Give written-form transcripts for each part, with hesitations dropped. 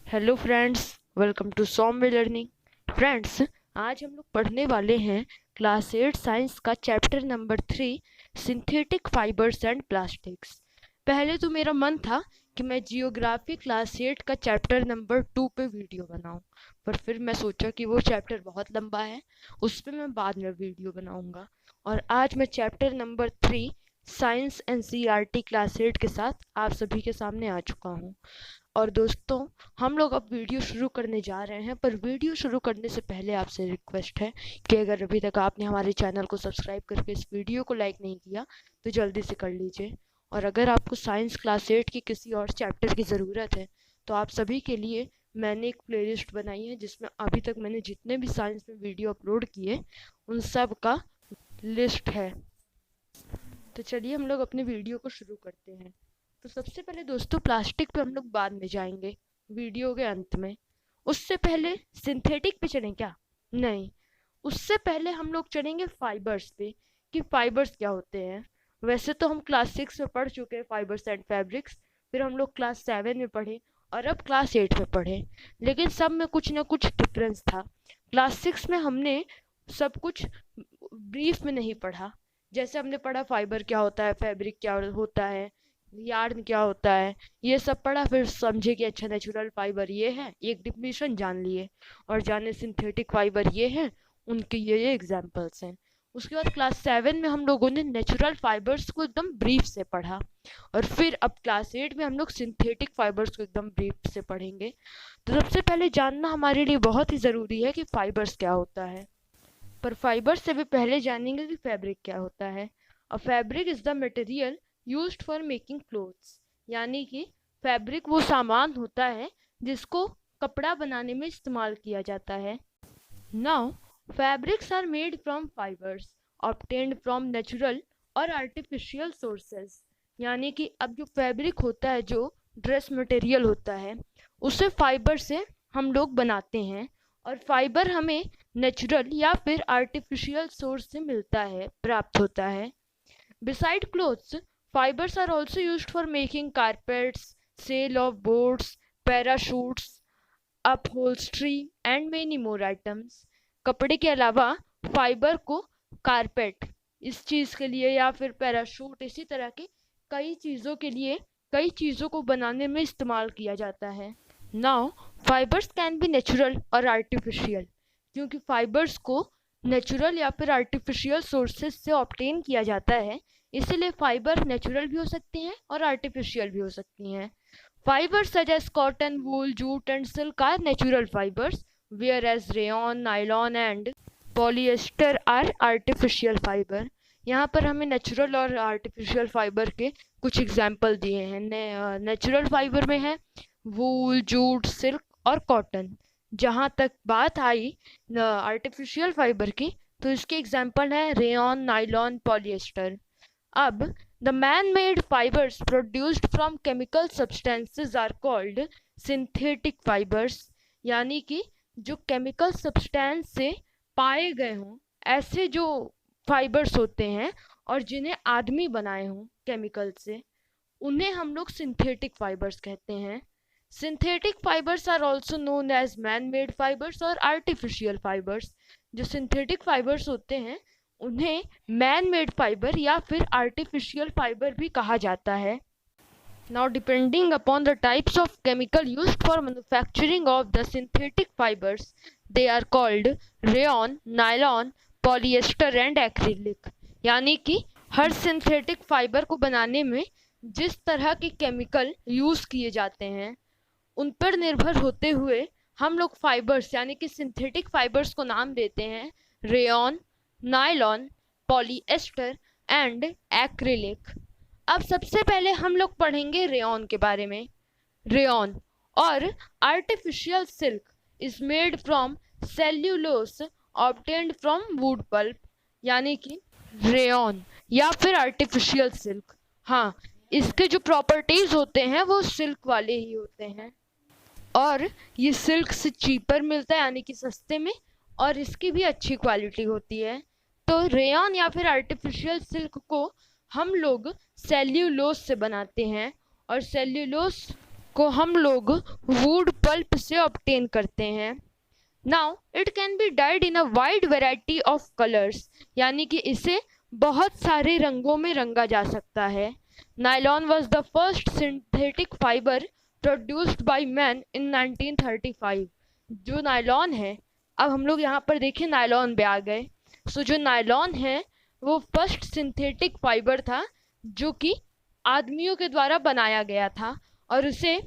Hello friends, welcome to Saumya learning. Friends, आज हम लोग पढ़ने वाले हैं क्लास 8 साइंस का chapter number 3, synthetic fibres and plastics. पहले तो मेरा मन था कि मैं जियोग्राफी क्लास 8 का चैप्टर नंबर 2 पे वीडियो बनाऊं, पर फिर मैं सोचा कि वो चैप्टर बहुत लंबा है, उस पर मैं बाद में वीडियो बनाऊंगा। और आज मैं chapter number 3 science NCERT class 8 के साथ आप सभी के सामने आ चुका हूँ। और दोस्तों, हम लोग अब वीडियो शुरू करने जा रहे हैं, पर वीडियो शुरू करने से पहले आपसे रिक्वेस्ट है कि अगर अभी तक आपने हमारे चैनल को सब्सक्राइब करके इस वीडियो को लाइक नहीं किया तो जल्दी से कर लीजिए। और अगर आपको साइंस क्लास 8 की किसी और चैप्टर की ज़रूरत है तो आप सभी के लिए मैंने एक प्लेलिस्ट बनाई है जिसमें अभी तक मैंने जितने भी साइंस में वीडियो अपलोड किए उन सब का लिस्ट है। तो चलिए हम लोग अपने वीडियो को शुरू करते हैं। तो सबसे पहले दोस्तों, प्लास्टिक पे हम लोग बाद में जाएंगे वीडियो के अंत में। उससे पहले सिंथेटिक पे चलें क्या? नहीं, उससे पहले हम लोग चलेंगे फाइबर्स पे कि फाइबर्स क्या होते हैं। वैसे तो हम क्लास 6 में पढ़ चुके हैं फाइबर्स एंड फैब्रिक्स, फिर हम लोग क्लास 7 में पढ़े और अब क्लास 8 में पढ़े, लेकिन सब में कुछ ना कुछ डिफरेंस था। क्लास 6 में हमने सब कुछ ब्रीफ में नहीं पढ़ा। जैसे हमने पढ़ा फाइबर क्या होता है, फैब्रिक क्या होता है, यार्न क्या होता है, ये सब पढ़ा, फिर समझे कि अच्छा नेचुरल फाइबर ये है, एक डिफिनीशन जान लिए, और जाने सिंथेटिक फाइबर ये है, उनके ये एग्जांपल्स हैं। उसके बाद क्लास 7 में हम लोगों ने नेचुरल फाइबर्स को एकदम ब्रीफ से पढ़ा, और फिर अब क्लास 8 में हम लोग सिंथेटिक फाइबर्स को एकदम ब्रीफ से पढ़ेंगे। तो सबसे पहले जानना हमारे लिए बहुत ही ज़रूरी है कि फाइबर्स क्या होता है। पर फाइबर से भी पहले जानेंगे कि फैब्रिक क्या होता है। A fabric is the material used for making clothes, यानी कि फैब्रिक वो सामान होता है जिसको कपड़ा बनाने में इस्तेमाल किया जाता है। Now fabrics are made from fibres obtained from natural और आर्टिफिशियल सोर्सेज, यानी कि अब जो फैब्रिक होता है, जो ड्रेस मटेरियल होता है, उसे फाइबर से हम लोग बनाते हैं, और फाइबर हमें नेचुरल या फिर आर्टिफिशियल सोर्स से मिलता है, प्राप्त होता है। Beside clothes, fibers are also used for making carpets, sale of boards, parachutes, upholstery and many more items. कपड़े के अलावा फाइबर को कारपेट इस चीज़ के लिए या फिर पैराशूट, इसी तरह के कई चीज़ों के लिए, कई चीज़ों को बनाने में इस्तेमाल किया जाता है। Now fibres can be natural और आर्टिफिशियल, क्योंकि फाइबर्स को नेचुरल या फिर आर्टिफिशियल सोर्सेज से ऑब्टेन किया जाता है, इसीलिए फाइबर नेचुरल भी हो सकती हैं और आर्टिफिशियल भी हो सकती हैं। Fibers such as cotton, wool, jute and silk are natural fibers, whereas rayon, nylon and polyester are artificial fiber. यहाँ पर हमें नेचुरल और आर्टिफिशियल फाइबर के कुछ एग्जाम्पल दिए हैं। नेचुरल फाइबर में है वूल, जूट, सिल्क और कॉटन। जहाँ तक बात आई आर्टिफिशियल फाइबर की, तो इसके एग्जाम्पल है रेयॉन, नाइलॉन, पॉलिएस्टर। अब the man-made fibers produced from chemical substances are called synthetic fibers, यानी कि जो केमिकल सब्सटेंस से पाए गए हों ऐसे जो फाइबर्स होते हैं और जिन्हें आदमी बनाए हों केमिकल से, उन्हें हम लोग सिंथेटिक फाइबर्स कहते हैं। Synthetic fibres are also known as man made fibres और आर्टिफिशियल फाइबर्स। जो सिंथेटिक फाइबर्स होते हैं उन्हें मैन मेड फाइबर या फिर आर्टिफिशियल फाइबर भी कहा जाता है। Now depending upon the types of chemical used for manufacturing of the synthetic fibers, they are called rayon, nylon, polyester and acrylic, यानी कि हर सिंथेटिक फाइबर को बनाने में जिस तरह के केमिकल यूज किए जाते हैं उन पर निर्भर होते हुए हम लोग फाइबर्स यानी कि सिंथेटिक फाइबर्स को नाम देते हैं rayon, nylon, polyester and acrylic. अब सबसे पहले हम लोग पढ़ेंगे रेयॉन के बारे में। रेयॉन और artificial silk is made from cellulose obtained from wood pulp, यानी कि रेयॉन या फिर आर्टिफिशियल सिल्क, हाँ, इसके जो प्रॉपर्टीज होते हैं वो सिल्क वाले ही होते हैं, और ये सिल्क से चीपर मिलता है यानी कि सस्ते में, और इसकी भी अच्छी क्वालिटी होती है। तो रेयॉन या फिर आर्टिफिशियल सिल्क को हम लोग सेल्यूलोस से बनाते हैं, और सेल्यूलोस को हम लोग वुड पल्प ऑब्टेन करते हैं। Now it can be died in a wide variety of colours, यानी कि इसे बहुत सारे रंगों में रंगा जा सकता है। Nylon was the first synthetic fibre produced by man in 1935। जो नायलॉन है, अब हम लोग यहाँ पर देखिए नायलॉन पे आ गए। सो जो नायलॉन है वो फर्स्ट सिंथेटिक फाइबर था जो कि आदमियों के द्वारा बनाया गया था, और उसे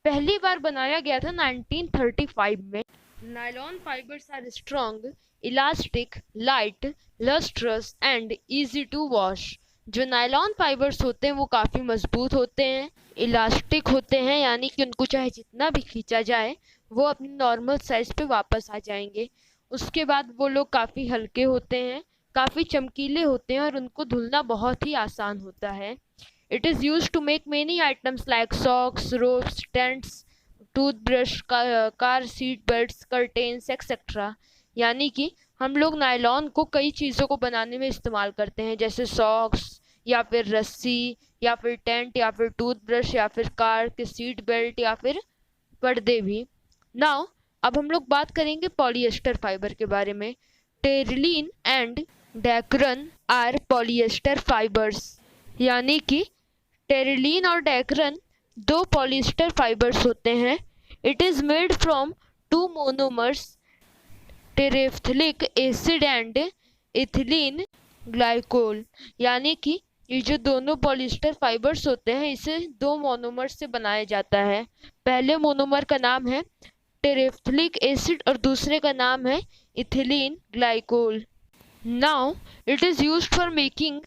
पहली बार बनाया गया था 1935 में। Nylon fibres are strong, elastic, light, lustrous and easy to wash. जो नायलॉन फाइबर्स होते हैं वो काफ़ी मजबूत होते हैं, इलास्टिक होते हैं, यानी कि उनको चाहे जितना भी खींचा जाए वो अपने नॉर्मल साइज पे वापस आ जाएंगे। उसके बाद वो लोग काफ़ी हल्के होते हैं, काफ़ी चमकीले होते हैं और उनको धुलना बहुत ही आसान होता है। It is use to make many items like socks, ropes, tents, toothbrush, car seat belts, curtains etcetera. यानी कि हम लोग नायलॉन को कई चीज़ों को बनाने में इस्तेमाल करते हैं, जैसे सॉक्स या फिर रस्सी या फिर टेंट या फिर टूथब्रश या फिर कार के सीट बेल्ट या फिर पर्दे भी। नाउ अब हम लोग बात करेंगे पॉलिएस्टर फाइबर के बारे में। Terylene and dacron are polyester fibres, यानी कि टेरिलीन और डेक्रन दो पॉलिएस्टर फाइबर्स होते हैं। It is made from two monomers, terephthalic acid and ethylene glycol. यानी कि ये जो दोनों पॉलिएस्टर फाइबर्स होते हैं इसे दो मोनोमर्स से बनाया जाता है। पहले मोनोमर का नाम है टेरेफ्थिलिक एसिड और दूसरे का नाम है ethylene glycol. Now it is used for making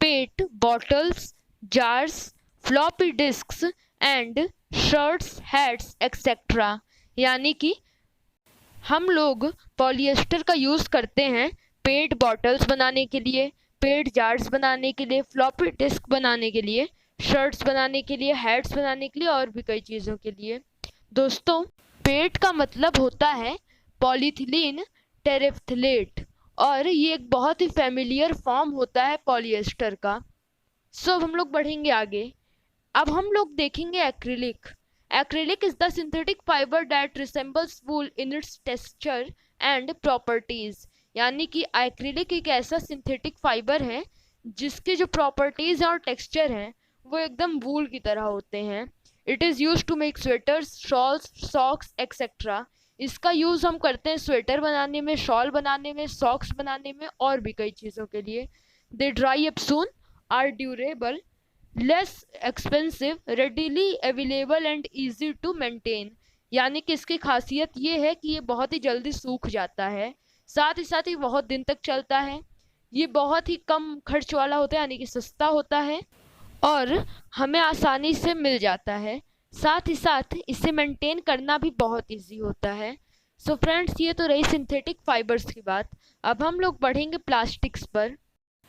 PET, bottles, jars, floppy disks and shirts, hats etcetera. यानी कि हम लोग पॉलिएस्टर का यूज़ करते हैं पेट बॉटल्स बनाने के लिए, पेट जार्स बनाने के लिए, फ्लॉपी डिस्क बनाने के लिए, शर्ट्स बनाने के लिए, हैट्स बनाने के लिए और भी कई चीज़ों के लिए। दोस्तों, पेट का मतलब होता है पॉलीथिलीन टेरेफ्थलेट, और ये एक बहुत ही फेमिलियर फॉर्म होता है पॉलिएस्टर का। सो अब हम लोग बढ़ेंगे आगे। अब हम लोग देखेंगे acrylic. Acrylic is the synthetic fibre that resembles wool in its texture and properties. यानी कि एक्रिलिक एक ऐसा सिंथेटिक फाइबर है जिसके जो प्रॉपर्टीज और टेक्सचर हैं वो एकदम वूल की तरह होते हैं। It is use to make sweaters, shawls, socks etcetera. इसका यूज़ हम करते हैं स्वेटर बनाने में, शॉल बनाने में, सॉक्स बनाने में और भी कई चीज़ों के लिए। They dry up soon, are durable, less expensive, readily available and easy to maintain. यानी कि इसकी खासियत ये है कि ये बहुत ही जल्दी सूख जाता है, साथ ही बहुत दिन तक चलता है। ये बहुत ही कम खर्च वाला होता है, यानी कि सस्ता होता है और हमें आसानी से मिल जाता है। साथ ही साथ इसे मेंटेन करना भी बहुत इजी होता है। सो फ्रेंड्स, ये तो रही सिंथेटिक फाइबर्स की बात। अब हम लोग बढ़ेंगे प्लास्टिक्स पर।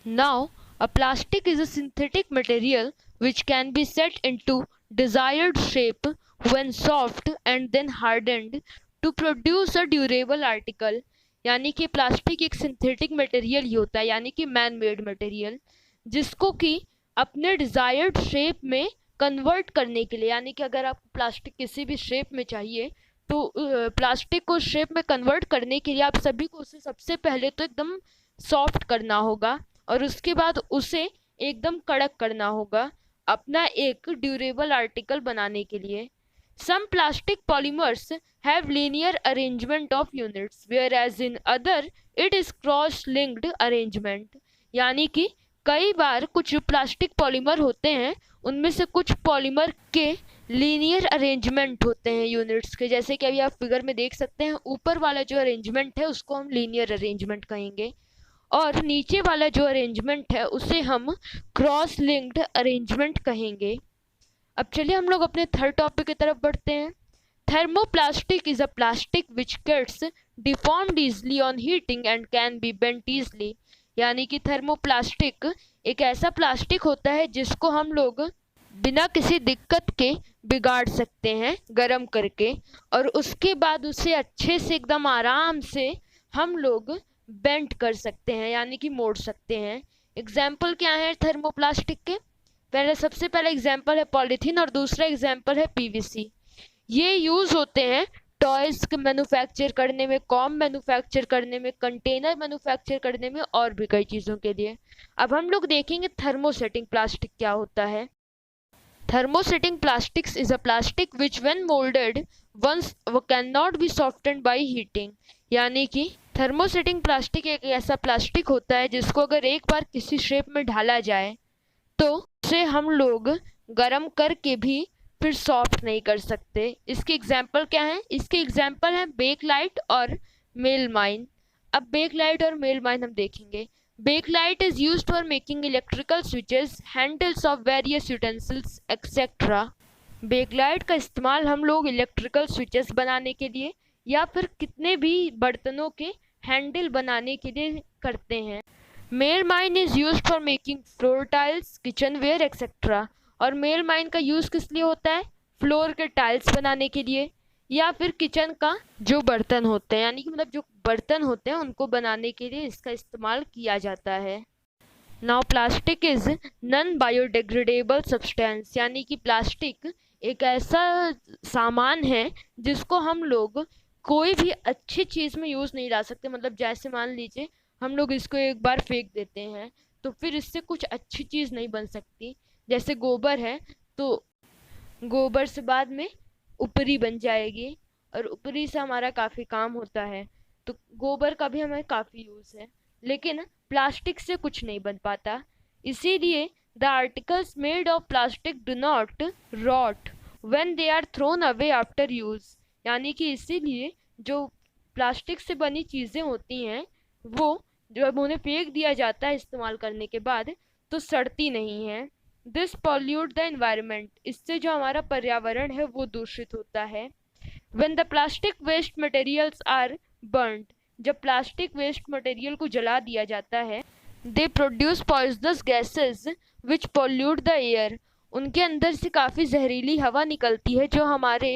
Now a plastic is a synthetic material which can be set into desired shape when soft and then hardened to produce a durable article। यानी कि प्लास्टिक एक सिंथेटिक मटेरियल ही होता है, यानी कि मैन मेड मटेरियल, जिसको कि अपने डिज़ायर्ड शेप में कन्वर्ट करने के लिए, यानी कि अगर आपको प्लास्टिक किसी भी शेप में चाहिए तो प्लास्टिक को शेप में कन्वर्ट करने के लिए आप सभी को उसे सबसे पहले तो एकदम सॉफ्ट करना होगा और उसके बाद उसे एकदम कड़क करना होगा अपना एक ड्यूरेबल आर्टिकल बनाने के लिए। Some plastic polymers have linear arrangement of units whereas in other it is cross linked arrangement. यानी कि कई बार कुछ प्लास्टिक पॉलीमर होते हैं उनमें से कुछ पॉलीमर के लीनियर अरेंजमेंट होते हैं यूनिट्स के, जैसे कि अभी आप फिगर में देख सकते हैं ऊपर वाला जो अरेंजमेंट है उसको हम लीनियर अरेंजमेंट कहेंगे और नीचे वाला जो अरेंजमेंट है उसे हम क्रॉस लिंक्ड अरेंजमेंट कहेंगे। अब चलिए हम लोग अपने थर्ड टॉपिक की तरफ बढ़ते हैं। Thermoplastic is a plastic which gets deformed easily on heating and can be bent easily. यानी कि थर्मोप्लास्टिक एक ऐसा प्लास्टिक होता है जिसको हम लोग बिना किसी दिक्कत के बिगाड़ सकते हैं गर्म करके, और उसके बाद उसे अच्छे से एकदम आराम से हम लोग बेंट कर सकते हैं, यानी कि मोड़ सकते हैं। एग्जाम्पल क्या है थर्मोप्लास्टिक के? सबसे पहला एग्जाम्पल है पॉलीथीन और दूसरा एग्जाम्पल है पीवीसी। ये यूज़ होते हैं टॉयज़ मैन्युफैक्चर करने में, कॉम मैन्युफैक्चर करने में, कंटेनर मैन्युफैक्चर करने में और भी कई चीज़ों के लिए। अब हम लोग देखेंगे थर्मोसेटिंग प्लास्टिक क्या होता है। Thermosetting plastics is a plastic which when molded once cannot be softened by heating। यानी कि थर्मोसेटिंग प्लास्टिक एक ऐसा प्लास्टिक होता है जिसको अगर एक बार किसी शेप में ढाला जाए तो उसे हम लोग गर्म करके भी फिर सॉफ्ट नहीं कर सकते। इसके एग्जाम्पल क्या हैं? इसके एग्जाम्पल हैं बेकलाइट और मेलमाइन। अब बेकलाइट और मेलमाइन हम देखेंगे। Bakelite is used for making electrical switches, handles of various utensils, etc. Bakelite का इस्तेमाल हम लोग इलेक्ट्रिकल स्विचेस बनाने के लिए या फिर कितने भी बर्तनों के हैंडल बनाने के लिए करते हैं। Melamine is used for making floor tiles, kitchenware, etc. और मेलमाइन का यूज़ किस लिए होता है? फ्लोर के टाइल्स बनाने के लिए या फिर किचन का जो बर्तन होते हैं, यानी कि मतलब जो बर्तन होते हैं उनको बनाने के लिए इसका इस्तेमाल किया जाता है। Now plastic is non biodegradable substance, यानी कि प्लास्टिक एक ऐसा सामान है जिसको हम लोग कोई भी अच्छी चीज़ में यूज़ नहीं ला सकते। मतलब जैसे मान लीजिए हम लोग इसको एक बार फेंक देते हैं तो फिर इससे कुछ अच्छी चीज़ नहीं बन सकती। जैसे गोबर है तो गोबर से बाद में ऊपरी बन जाएगी और ऊपरी से हमारा काफ़ी काम होता है, तो गोबर का भी हमें काफ़ी यूज़ है। लेकिन प्लास्टिक से कुछ नहीं बन पाता, इसीलिए the articles made of plastic do not rot when they are thrown away after use. यानी कि इसीलिए जो प्लास्टिक से बनी चीज़ें होती हैं वो जब उन्हें फेंक दिया जाता है इस्तेमाल करने के बाद तो सड़ती नहीं हैं। दिस पॉल्यूट द एनवायरनमेंट, इससे जो हमारा पर्यावरण है वो दूषित होता है। When the plastic waste materials are burned, जब प्लास्टिक वेस्ट मटेरियल को जला दिया जाता है, they produce poisonous gases which pollute the air, उनके अंदर से काफ़ी जहरीली हवा निकलती है जो हमारे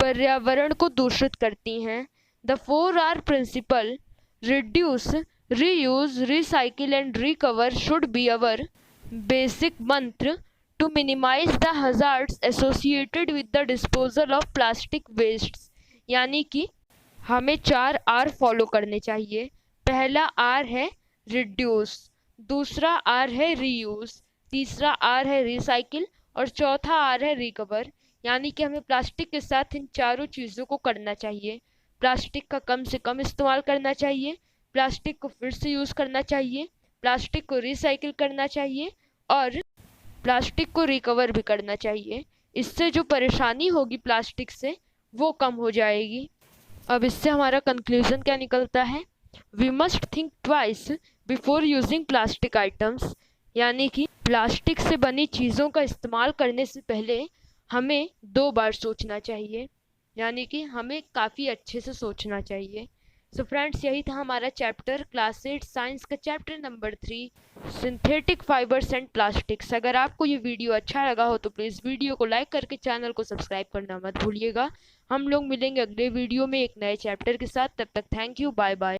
पर्यावरण को दूषित करती हैं। The 4R principle reduce, reuse, recycle and recover should be our basic mantra to minimise the hazards associated with the disposal of plastic wastes. यानी कि हमें 4R फॉलो करने चाहिए। पहला R है रिड्यूस, दूसरा R है रीयूज, तीसरा R है रिसाइकिल और चौथा R है रिकवर। यानी कि हमें प्लास्टिक के साथ इन चारों चीज़ों को करना चाहिए। प्लास्टिक का कम से कम इस्तेमाल करना चाहिए, प्लास्टिक को फिर से यूज़ करना चाहिए, प्लास्टिक को रिसाइकिल करना चाहिए और प्लास्टिक को रिकवर भी करना चाहिए। इससे जो परेशानी होगी प्लास्टिक से वो कम हो जाएगी। अब इससे हमारा कंक्लूजन क्या निकलता है? We must think twice before using plastic items, यानी कि प्लास्टिक से बनी चीज़ों का इस्तेमाल करने से पहले हमें 2 बार सोचना चाहिए, यानी कि हमें काफ़ी अच्छे से सोचना चाहिए। सो फ्रेंड्स, यही था हमारा चैप्टर क्लास 8 साइंस का chapter number 3 synthetic fibres and plastics. अगर आपको ये वीडियो अच्छा लगा हो तो प्लीज़ वीडियो को लाइक करके चैनल को सब्सक्राइब करना मत भूलिएगा। हम लोग मिलेंगे अगले वीडियो में एक नए चैप्टर के साथ। तब तक थैंक यू, बाय बाय।